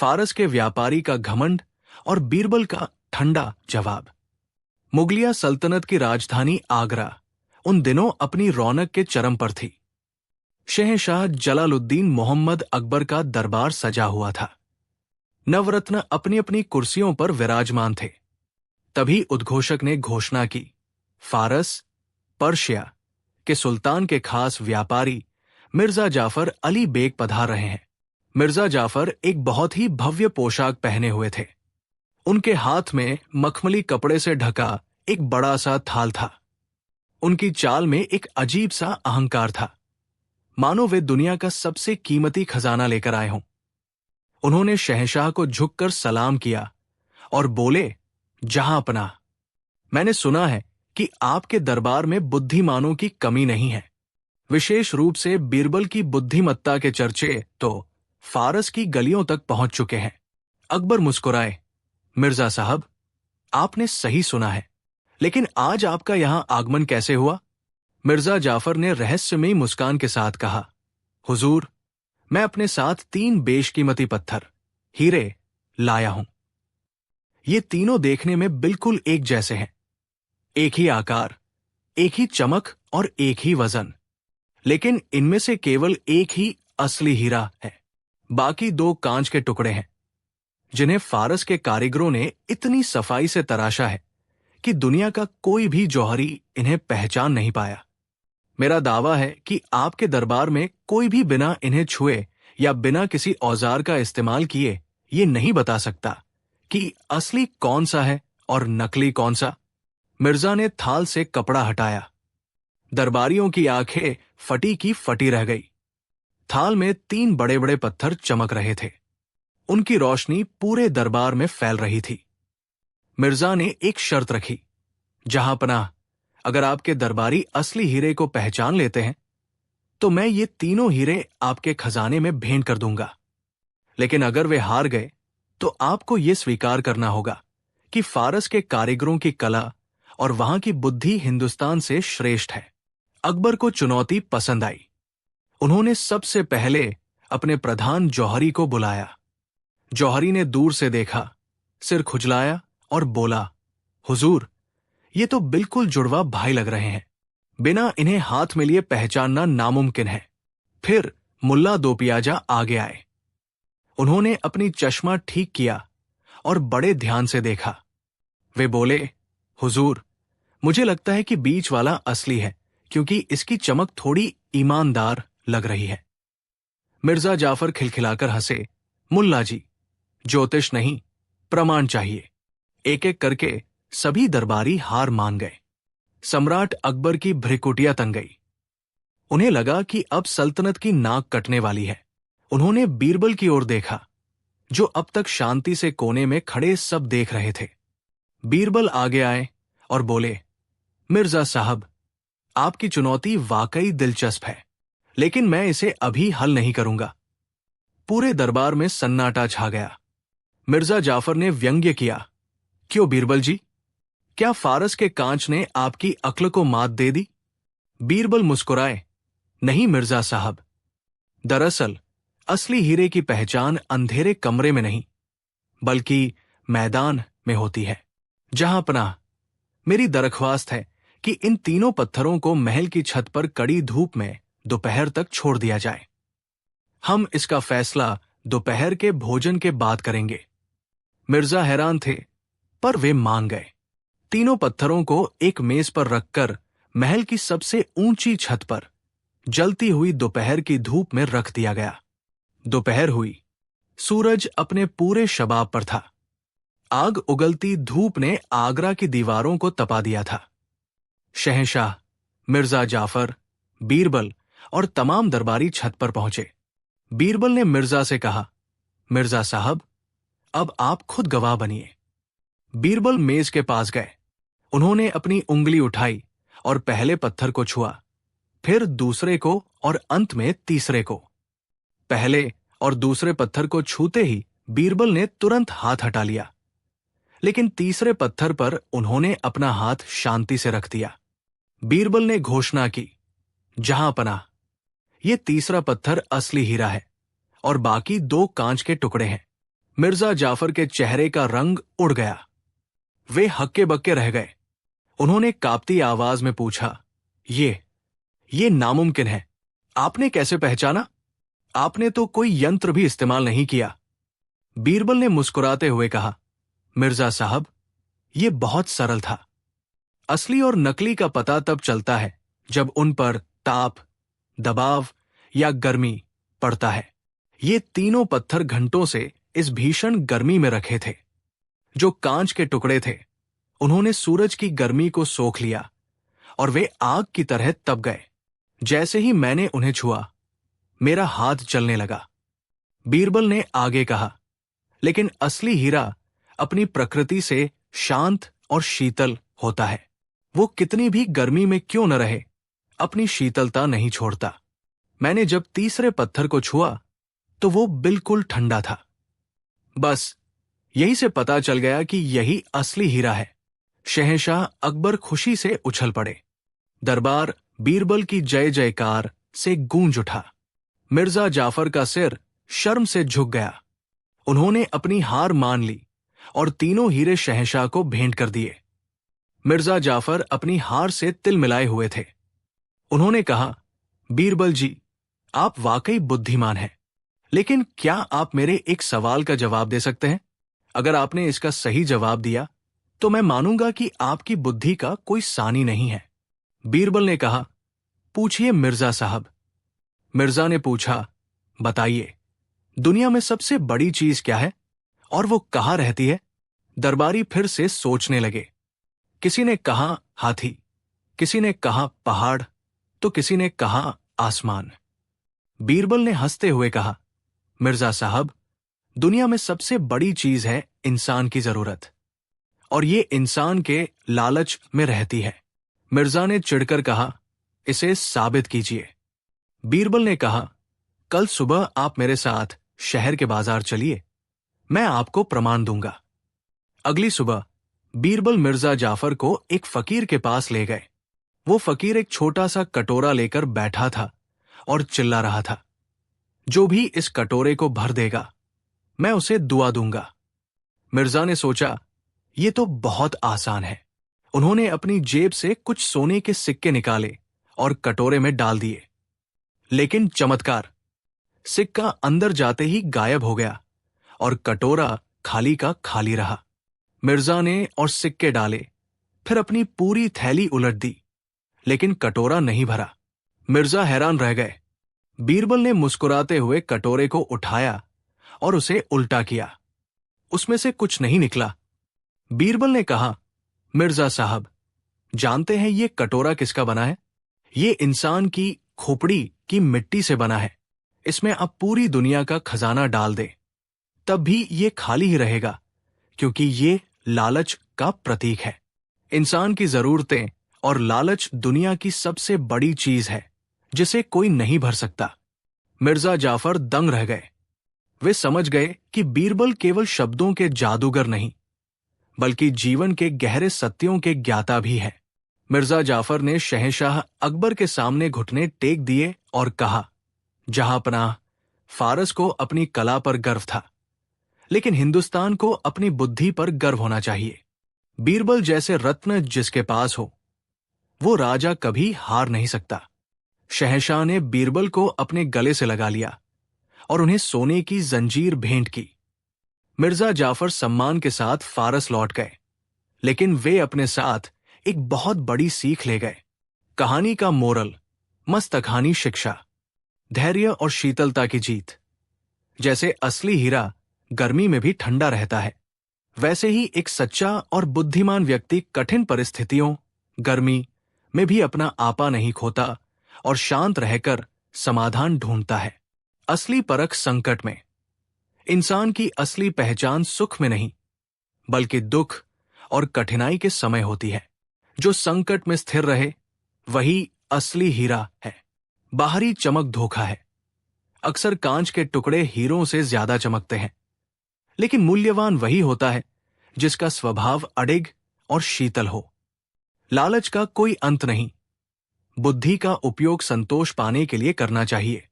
फारस के व्यापारी का घमंड और बीरबल का ठंडा जवाब। मुगलिया सल्तनत की राजधानी आगरा उन दिनों अपनी रौनक के चरम पर थी। शहंशाह जलालुद्दीन मोहम्मद अकबर का दरबार सजा हुआ था। नवरत्न अपनी अपनी कुर्सियों पर विराजमान थे। तभी उद्घोषक ने घोषणा की, फारस, पर्शिया के सुल्तान के खास व्यापारी मिर्जा जाफर अली बेग पधार रहे हैं। मिर्जा जाफर एक बहुत ही भव्य पोशाक पहने हुए थे। उनके हाथ में मखमली कपड़े से ढका एक बड़ा सा थाल था। उनकी चाल में एक अजीब सा अहंकार था, मानो वे दुनिया का सबसे कीमती खजाना लेकर आए हों। उन्होंने शहंशाह को झुककर सलाम किया और बोले, जहांपनाह, मैंने सुना है कि आपके दरबार में बुद्धिमानों की कमी नहीं है। विशेष रूप से बीरबल की बुद्धिमत्ता के चर्चे तो फारस की गलियों तक पहुंच चुके हैं। अकबर मुस्कुराए, मिर्जा साहब, आपने सही सुना है, लेकिन आज आपका यहां आगमन कैसे हुआ? मिर्जा जाफर ने रहस्यमयी मुस्कान के साथ कहा, हुजूर, मैं अपने साथ 3 बेशकीमती पत्थर, हीरे लाया हूं। ये तीनों देखने में बिल्कुल एक जैसे हैं, एक ही आकार, एक ही चमक और एक ही वजन, लेकिन इनमें से केवल एक ही असली हीरा है। बाकी 2 कांच के टुकड़े हैं, जिन्हें फारस के कारीगरों ने इतनी सफाई से तराशा है कि दुनिया का कोई भी जौहरी इन्हें पहचान नहीं पाया। मेरा दावा है कि आपके दरबार में कोई भी बिना इन्हें छुए या बिना किसी औजार का इस्तेमाल किए ये नहीं बता सकता कि असली कौन सा है और नकली कौन सा। मिर्जा ने थाल से कपड़ा हटाया। दरबारियों की आंखें फटी की फटी रह गई। थाल में 3 बड़े बड़े पत्थर चमक रहे थे। उनकी रोशनी पूरे दरबार में फैल रही थी। मिर्जा ने एक शर्त रखी, जहांपनाह, अगर आपके दरबारी असली हीरे को पहचान लेते हैं तो मैं ये तीनों हीरे आपके खजाने में भेंट कर दूंगा। लेकिन अगर वे हार गए तो आपको यह स्वीकार करना होगा कि फारस के कारीगरों की कला और वहां की बुद्धि हिंदुस्तान से श्रेष्ठ है। अकबर को चुनौती पसंद आई। उन्होंने सबसे पहले अपने प्रधान जौहरी को बुलाया। जौहरी ने दूर से देखा, सिर खुजलाया और बोला, हुजूर, ये तो बिल्कुल जुड़वा भाई लग रहे हैं। बिना इन्हें हाथ में लिए पहचानना नामुमकिन है। फिर मुल्ला दो पियाजा आगे आए। उन्होंने अपनी चश्मा ठीक किया और बड़े ध्यान से देखा। वे बोले, हुजूर, मुझे लगता है कि बीच वाला असली है, क्योंकि इसकी चमक थोड़ी ईमानदार लग रही है। मिर्जा जाफर खिलखिलाकर हंसे, मुल्ला जी, ज्योतिष नहीं, प्रमाण चाहिए। एक एक करके सभी दरबारी हार मान गए। सम्राट अकबर की भ्रिकुटियां तन गई। उन्हें लगा कि अब सल्तनत की नाक कटने वाली है। उन्होंने बीरबल की ओर देखा, जो अब तक शांति से कोने में खड़े सब देख रहे थे। बीरबल आगे आए और बोले, मिर्जा साहब, आपकी चुनौती वाकई दिलचस्प है, लेकिन मैं इसे अभी हल नहीं करूंगा। पूरे दरबार में सन्नाटा छा गया। मिर्जा जाफर ने व्यंग्य किया, क्यों बीरबल जी, क्या फारस के कांच ने आपकी अक्ल को मात दे दी? बीरबल मुस्कुराए, नहीं मिर्जा साहब, दरअसल असली हीरे की पहचान अंधेरे कमरे में नहीं, बल्कि मैदान में होती है। जहांपनाह, मेरी दरख्वास्त है कि इन तीनों पत्थरों को महल की छत पर कड़ी धूप में दोपहर तक छोड़ दिया जाए। हम इसका फैसला दोपहर के भोजन के बाद करेंगे। मिर्जा हैरान थे, पर वे मान गए। तीनों पत्थरों को एक मेज पर रखकर महल की सबसे ऊंची छत पर जलती हुई दोपहर की धूप में रख दिया गया। दोपहर हुई। सूरज अपने पूरे शबाब पर था। आग उगलती धूप ने आगरा की दीवारों को तपा दिया था। शहंशाह, मिर्जा जाफर, बीरबल और तमाम दरबारी छत पर पहुंचे। बीरबल ने मिर्जा से कहा, मिर्जा साहब, अब आप खुद गवाह बनिए। बीरबल मेज के पास गए। उन्होंने अपनी उंगली उठाई और पहले पत्थर को छुआ, फिर दूसरे को और अंत में तीसरे को। पहले और दूसरे पत्थर को छूते ही बीरबल ने तुरंत हाथ हटा लिया, लेकिन तीसरे पत्थर पर उन्होंने अपना हाथ शांति से रख दिया। बीरबल ने घोषणा की, जहांपनाह, ये तीसरा पत्थर असली हीरा है और बाकी 2 कांच के टुकड़े हैं। मिर्जा जाफर के चेहरे का रंग उड़ गया। वे हक्के बक्के रह गए। उन्होंने कांपती आवाज में पूछा, ये नामुमकिन है। आपने कैसे पहचाना? आपने तो कोई यंत्र भी इस्तेमाल नहीं किया। बीरबल ने मुस्कुराते हुए कहा, मिर्जा साहब, ये बहुत सरल था। असली और नकली का पता तब चलता है जब उन पर ताप, दबाव या गर्मी पड़ता है। ये तीनों पत्थर घंटों से इस भीषण गर्मी में रखे थे। जो कांच के टुकड़े थे, उन्होंने सूरज की गर्मी को सोख लिया और वे आग की तरह तप गए। जैसे ही मैंने उन्हें छुआ, मेरा हाथ जलने लगा। बीरबल ने आगे कहा, लेकिन असली हीरा अपनी प्रकृति से शांत और शीतल होता है। वो कितनी भी गर्मी में क्यों न रहे, अपनी शीतलता नहीं छोड़ता। मैंने जब तीसरे पत्थर को छुआ तो वो बिल्कुल ठंडा था। बस यहीं से पता चल गया कि यही असली हीरा है। शहंशाह अकबर खुशी से उछल पड़े। दरबार बीरबल की जय जयकार से गूंज उठा। मिर्जा जाफर का सिर शर्म से झुक गया। उन्होंने अपनी हार मान ली और तीनों हीरे शहंशाह को भेंट कर दिए। मिर्जा जाफर अपनी हार से तिल मिलाए हुए थे। उन्होंने कहा, बीरबल जी, आप वाकई बुद्धिमान हैं, लेकिन क्या आप मेरे एक सवाल का जवाब दे सकते हैं? अगर आपने इसका सही जवाब दिया तो मैं मानूंगा कि आपकी बुद्धि का कोई सानी नहीं है। बीरबल ने कहा, पूछिए मिर्जा साहब। मिर्जा ने पूछा, बताइए, दुनिया में सबसे बड़ी चीज क्या है और वो कहाँ रहती है? दरबारी फिर से सोचने लगे। किसी ने कहा हाथी, किसी ने कहा पहाड़, तो किसी ने कहा आसमान। बीरबल ने हंसते हुए कहा, मिर्जा साहब, दुनिया में सबसे बड़ी चीज है इंसान की जरूरत, और ये इंसान के लालच में रहती है। मिर्जा ने चिढ़कर कहा, इसे साबित कीजिए। बीरबल ने कहा, कल सुबह आप मेरे साथ शहर के बाजार चलिए, मैं आपको प्रमाण दूंगा। अगली सुबह बीरबल मिर्जा जाफर को एक फकीर के पास ले गए। वो फकीर एक छोटा सा कटोरा लेकर बैठा था और चिल्ला रहा था, जो भी इस कटोरे को भर देगा, मैं उसे दुआ दूंगा। मिर्जा ने सोचा, ये तो बहुत आसान है। उन्होंने अपनी जेब से कुछ सोने के सिक्के निकाले और कटोरे में डाल दिए। लेकिन चमत्कार, सिक्का अंदर जाते ही गायब हो गया और कटोरा खाली का खाली रहा। मिर्जा ने और सिक्के डाले, फिर अपनी पूरी थैली उलट दी, लेकिन कटोरा नहीं भरा। मिर्जा हैरान रह गए। बीरबल ने मुस्कुराते हुए कटोरे को उठाया और उसे उल्टा किया। उसमें से कुछ नहीं निकला। बीरबल ने कहा, मिर्जा साहब, जानते हैं ये कटोरा किसका बना है? ये इंसान की खोपड़ी की मिट्टी से बना है। इसमें अब पूरी दुनिया का खजाना डाल दे, तब भी ये खाली ही रहेगा, क्योंकि ये लालच का प्रतीक है। इंसान की जरूरतें और लालच दुनिया की सबसे बड़ी चीज है, जिसे कोई नहीं भर सकता। मिर्जा जाफर दंग रह गए। वे समझ गए कि बीरबल केवल शब्दों के जादूगर नहीं, बल्कि जीवन के गहरे सत्यों के ज्ञाता भी है। मिर्जा जाफर ने शहंशाह अकबर के सामने घुटने टेक दिए और कहा, जहांपनाह, फारस को अपनी कला पर गर्व था, लेकिन हिंदुस्तान को अपनी बुद्धि पर गर्व होना चाहिए। बीरबल जैसे रत्न जिसके पास हो, वो राजा कभी हार नहीं सकता। शहंशाह ने बीरबल को अपने गले से लगा लिया और उन्हें सोने की जंजीर भेंट की। मिर्जा जाफर सम्मान के साथ फारस लौट गए, लेकिन वे अपने साथ एक बहुत बड़ी सीख ले गए। कहानी का मोरल, मस्तकहानी शिक्षा, धैर्य और शीतलता की जीत। जैसे असली हीरा गर्मी में भी ठंडा रहता है, वैसे ही एक सच्चा और बुद्धिमान व्यक्ति कठिन परिस्थितियों, गर्मी में भी अपना आपा नहीं खोता और शांत रहकर समाधान ढूंढता है। असली परख संकट में। इंसान की असली पहचान सुख में नहीं, बल्कि दुख और कठिनाई के समय होती है। जो संकट में स्थिर रहे, वही असली हीरा है। बाहरी चमक धोखा है। अक्सर कांच के टुकड़े हीरों से ज्यादा चमकते हैं, लेकिन मूल्यवान वही होता है जिसका स्वभाव अडिग और शीतल हो। लालच का कोई अंत नहीं। बुद्धि का उपयोग संतोष पाने के लिए करना चाहिए,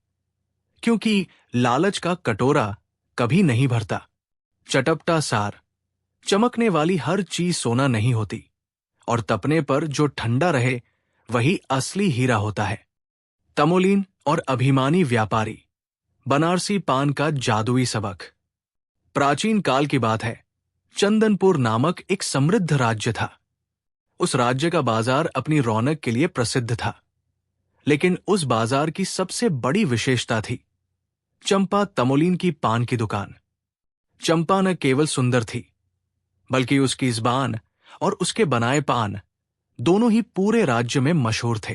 क्योंकि लालच का कटोरा कभी नहीं भरता। चटपटा सार, चमकने वाली हर चीज सोना नहीं होती, और तपने पर जो ठंडा रहे वही असली हीरा होता है। तमोलीन और अभिमानी व्यापारी, बनारसी पान का जादुई सबक। प्राचीन काल की बात है, चंदनपुर नामक एक समृद्ध राज्य था। उस राज्य का बाजार अपनी रौनक के लिए प्रसिद्ध था, लेकिन उस बाजार की सबसे बड़ी विशेषता थी चंपा तमोलीन की पान की दुकान। चंपा न केवल सुंदर थी, बल्कि उसकी ज़बान और उसके बनाए पान दोनों ही पूरे राज्य में मशहूर थे।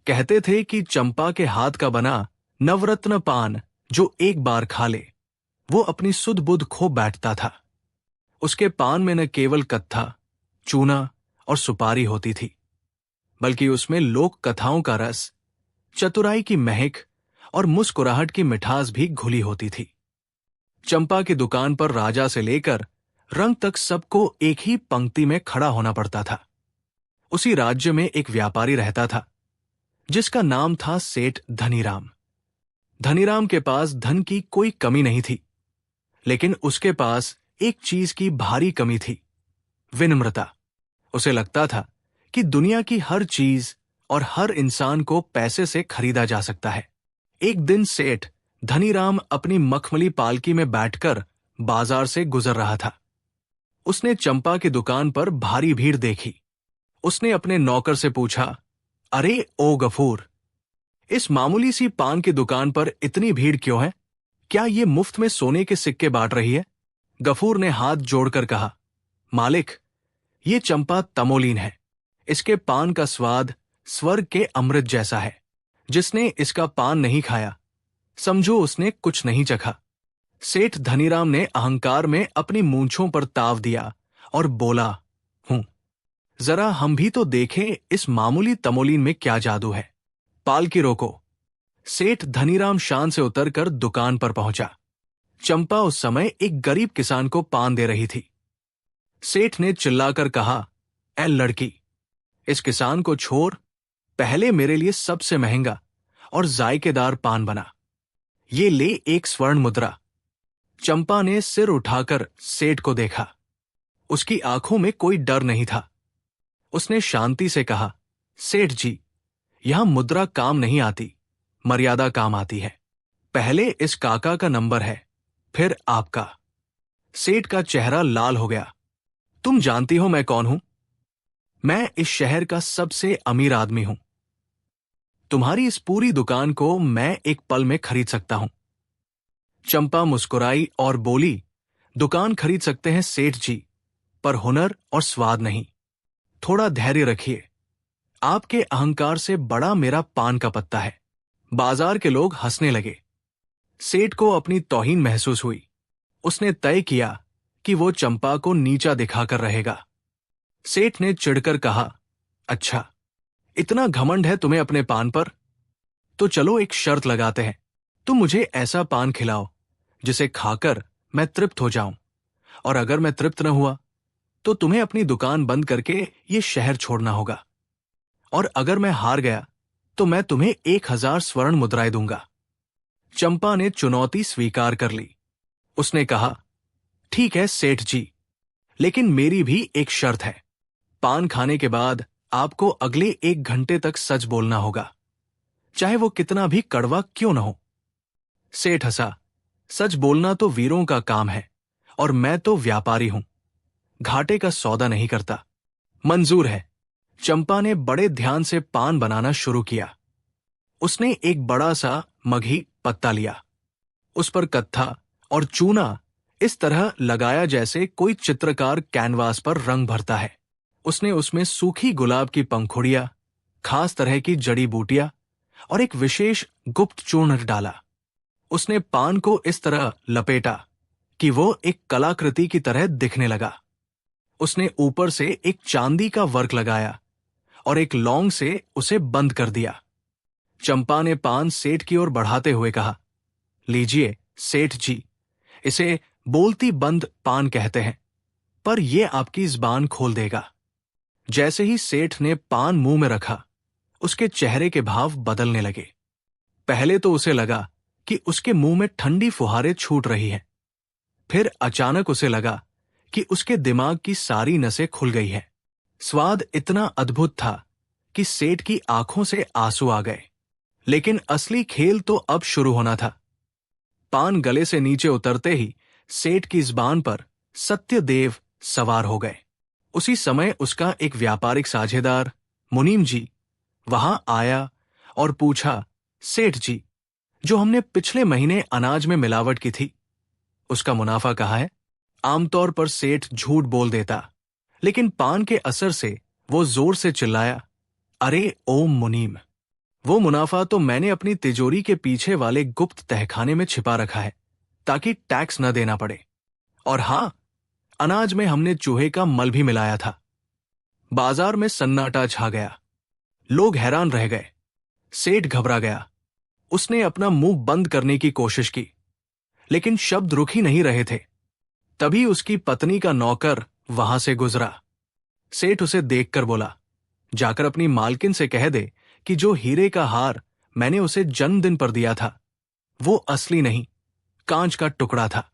कहते थे कि चंपा के हाथ का बना नवरत्न पान जो एक बार खा ले वो अपनी सुध बुध खो बैठता था। उसके पान में न केवल कत्था, चूना और सुपारी होती थी, बल्कि उसमें लोक कथाओं का रस, चतुराई की महक और मुस्कुराहट की मिठास भी घुली होती थी। चंपा की दुकान पर राजा से लेकर रंग तक सबको एक ही पंक्ति में खड़ा होना पड़ता था। उसी राज्य में एक व्यापारी रहता था जिसका नाम था सेठ धनीराम। धनीराम के पास धन की कोई कमी नहीं थी, लेकिन उसके पास एक चीज की भारी कमी थी, विनम्रता। उसे लगता था कि दुनिया की हर चीज और हर इंसान को पैसे से खरीदा जा सकता है। एक दिन सेठ धनीराम अपनी मखमली पालकी में बैठकर बाजार से गुजर रहा था। उसने चंपा की दुकान पर भारी भीड़ देखी। उसने अपने नौकर से पूछा, अरे ओ गफूर, इस मामूली सी पान की दुकान पर इतनी भीड़ क्यों है? क्या ये मुफ्त में सोने के सिक्के बांट रही है? गफूर ने हाथ जोड़कर कहा, मालिक, ये चंपा तमोलीन है। इसके पान का स्वाद स्वर्ग के अमृत जैसा है। जिसने इसका पान नहीं खाया, समझो उसने कुछ नहीं चखा। सेठ धनीराम ने अहंकार में अपनी मूंछों पर ताव दिया और बोला, हूं, जरा हम भी तो देखें इस मामूली तमोलीन में क्या जादू है। पालकी रोको। सेठ धनीराम शान से उतरकर दुकान पर पहुंचा। चंपा उस समय एक गरीब किसान को पान दे रही थी। सेठ ने चिल्लाकर कहा, ऐ लड़की, इस किसान को छोड़, पहले मेरे लिए सबसे महंगा और जायकेदार पान बना। ये ले एक स्वर्ण मुद्रा। चंपा ने सिर उठाकर सेठ को देखा। उसकी आंखों में कोई डर नहीं था। उसने शांति से कहा, सेठ जी, यहां मुद्रा काम नहीं आती, मर्यादा काम आती है। पहले इस काका का नंबर है, फिर आपका। सेठ का चेहरा लाल हो गया। तुम जानती हो मैं कौन हूं? मैं इस शहर का सबसे अमीर आदमी हूं। तुम्हारी इस पूरी दुकान को मैं एक पल में खरीद सकता हूं। चंपा मुस्कुराई और बोली, दुकान खरीद सकते हैं सेठ जी, पर हुनर और स्वाद नहीं। थोड़ा धैर्य रखिए। आपके अहंकार से बड़ा मेरा पान का पत्ता है। बाजार के लोग हंसने लगे। सेठ को अपनी तौहीन महसूस हुई। उसने तय किया कि वो चंपा को नीचा दिखाकर रहेगा। सेठ ने चिढ़कर कहा, अच्छा, इतना घमंड है तुम्हें अपने पान पर? तो चलो एक शर्त लगाते हैं। तुम मुझे ऐसा पान खिलाओ जिसे खाकर मैं तृप्त हो जाऊं, और अगर मैं तृप्त न हुआ तो तुम्हें अपनी दुकान बंद करके ये शहर छोड़ना होगा, और अगर मैं हार गया तो मैं तुम्हें 1000 स्वर्ण मुद्राएं दूंगा। चंपा ने चुनौती स्वीकार कर ली। उसने कहा, ठीक है सेठ जी, लेकिन मेरी भी एक शर्त है। पान खाने के बाद आपको अगले 1 घंटे तक सच बोलना होगा, चाहे वो कितना भी कड़वा क्यों न हो। सेठ हंसा। सच बोलना तो वीरों का काम है, और मैं तो व्यापारी हूं, घाटे का सौदा नहीं करता। मंजूर है। चंपा ने बड़े ध्यान से पान बनाना शुरू किया। उसने एक बड़ा सा मगही पत्ता लिया। उस पर कत्था और चूना इस तरह लगाया जैसे कोई चित्रकार कैनवास पर रंग भरता है। उसने उसमें सूखी गुलाब की पंखुड़ियां, खास तरह की जड़ी बूटियां और एक विशेष गुप्त चूर्ण डाला। उसने पान को इस तरह लपेटा कि वो एक कलाकृति की तरह दिखने लगा। उसने ऊपर से एक चांदी का वर्क लगाया और एक लौंग से उसे बंद कर दिया। चंपा ने पान सेठ की ओर बढ़ाते हुए कहा, लीजिए सेठ जी, इसे बोलती बंद पान कहते हैं, पर यह आपकी जुबान खोल देगा। जैसे ही सेठ ने पान मुंह में रखा, उसके चेहरे के भाव बदलने लगे। पहले तो उसे लगा कि उसके मुंह में ठंडी फुहारें छूट रही हैं, फिर अचानक उसे लगा कि उसके दिमाग की सारी नसें खुल गई हैं। स्वाद इतना अद्भुत था कि सेठ की आंखों से आंसू आ गए। लेकिन असली खेल तो अब शुरू होना था। पान गले से नीचे उतरते ही सेठ की जुबान पर सत्यदेव सवार हो गए। उसी समय उसका एक व्यापारिक साझेदार मुनीम जी वहां आया और पूछा, सेठ जी, जो हमने पिछले महीने अनाज में मिलावट की थी, उसका मुनाफा कहाँ है? आमतौर पर सेठ झूठ बोल देता, लेकिन पान के असर से वो जोर से चिल्लाया, अरे ओम मुनीम, वो मुनाफा तो मैंने अपनी तिजोरी के पीछे वाले गुप्त तहखाने में छिपा रखा है ताकि टैक्स न देना पड़े। और हां, अनाज में हमने चूहे का मल भी मिलाया था। बाजार में सन्नाटा छा गया। लोग हैरान रह गए। सेठ घबरा गया। उसने अपना मुंह बंद करने की कोशिश की, लेकिन शब्द रुक ही नहीं रहे थे। तभी उसकी पत्नी का नौकर वहां से गुजरा। सेठ उसे देखकर बोला, जाकर अपनी मालकिन से कह दे कि जो हीरे का हार मैंने उसे जन्मदिन पर दिया था, वो असली नहीं, कांच का टुकड़ा था।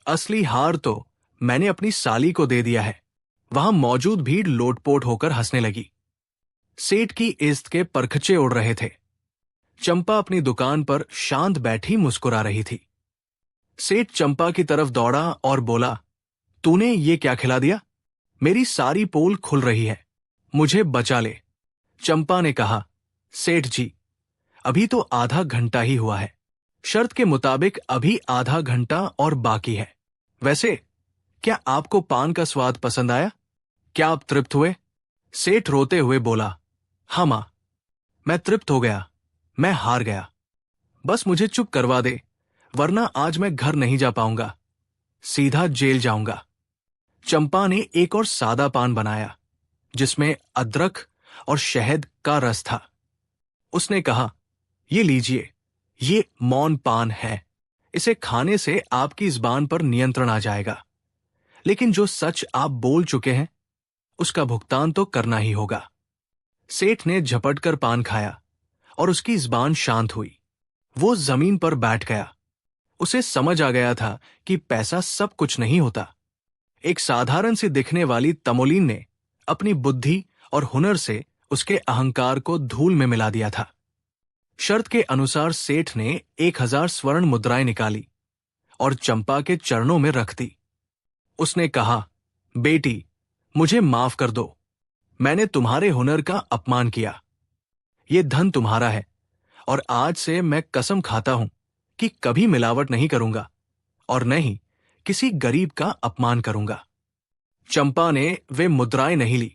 असली हार तो मैंने अपनी साली को दे दिया है। वहां मौजूद भीड़ लोटपोट होकर हंसने लगी। सेठ की इज्जत के परखचे उड़ रहे थे। चंपा अपनी दुकान पर शांत बैठी मुस्कुरा रही थी। सेठ चंपा की तरफ दौड़ा और बोला, तूने ये क्या खिला दिया? मेरी सारी पोल खुल रही है, मुझे बचा ले। चंपा ने कहा, सेठ जी, अभी तो आधा घंटा ही हुआ है। शर्त के मुताबिक अभी आधा घंटा और बाकी है। वैसे क्या आपको पान का स्वाद पसंद आया? क्या आप तृप्त हुए? सेठ रोते हुए बोला, हाँ मां, मैं तृप्त हो गया, मैं हार गया। बस मुझे चुप करवा दे, वरना आज मैं घर नहीं जा पाऊंगा, सीधा जेल जाऊंगा। चंपा ने एक और सादा पान बनाया, जिसमें अदरक और शहद का रस था। उसने कहा, ये लीजिए, ये मौन पान है। इसे खाने से आपकी जुबान पर नियंत्रण आ जाएगा। लेकिन जो सच आप बोल चुके हैं, उसका भुगतान तो करना ही होगा। सेठ ने झपटकर पान खाया और उसकी जुबान शांत हुई। वो जमीन पर बैठ गया। उसे समझ आ गया था कि पैसा सब कुछ नहीं होता। एक साधारण सी दिखने वाली तमोलीन ने अपनी बुद्धि और हुनर से उसके अहंकार को धूल में मिला दिया था। शर्त के अनुसार सेठ ने 1000 स्वर्ण मुद्राएं निकाली और चंपा के चरणों में रख दी। उसने कहा, बेटी, मुझे माफ कर दो, मैंने तुम्हारे हुनर का अपमान किया। ये धन तुम्हारा है और आज से मैं कसम खाता हूं कि कभी मिलावट नहीं करूंगा और न ही किसी गरीब का अपमान करूंगा। चंपा ने वे मुद्राएं नहीं ली।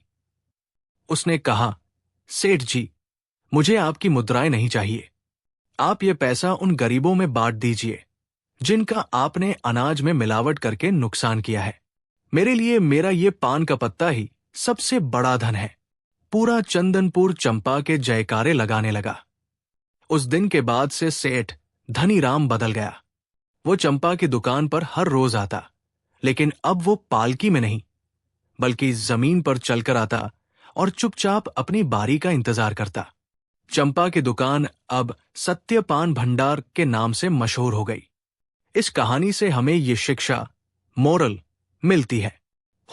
उसने कहा, सेठ जी, मुझे आपकी मुद्राएं नहीं चाहिए। आप ये पैसा उन गरीबों में बांट दीजिए जिनका आपने अनाज में मिलावट करके नुकसान किया है। मेरे लिए मेरा ये पान का पत्ता ही सबसे बड़ा धन है। पूरा चंदनपुर चंपा के जयकारे लगाने लगा। उस दिन के बाद से सेठ धनीराम बदल गया। वो चंपा की दुकान पर हर रोज आता, लेकिन अब वो पालकी में नहीं, बल्कि जमीन पर चलकर आता और चुपचाप अपनी बारी का इंतजार करता। चंपा की दुकान अब सत्यपान भंडार के नाम से मशहूर हो गई। इस कहानी से हमें ये शिक्षा, मोरल मिलती है।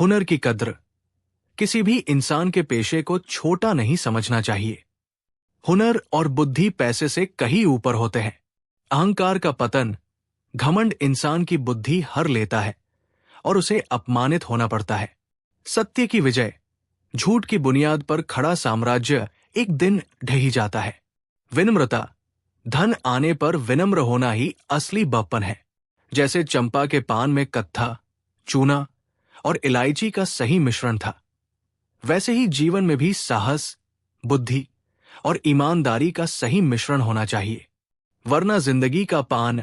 हुनर की कद्र, किसी भी इंसान के पेशे को छोटा नहीं समझना चाहिए। हुनर और बुद्धि पैसे से कहीं ऊपर होते हैं। अहंकार का पतन, घमंड इंसान की बुद्धि हर लेता है और उसे अपमानित होना पड़ता है। सत्य की विजय, झूठ की बुनियाद पर खड़ा साम्राज्य एक दिन ढही जाता है। विनम्रता, धन आने पर विनम्र होना ही असली बप्पन है। जैसे चंपा के पान में कत्था, चूना और इलायची का सही मिश्रण था, वैसे ही जीवन में भी साहस, बुद्धि और ईमानदारी का सही मिश्रण होना चाहिए, वरना जिंदगी का पान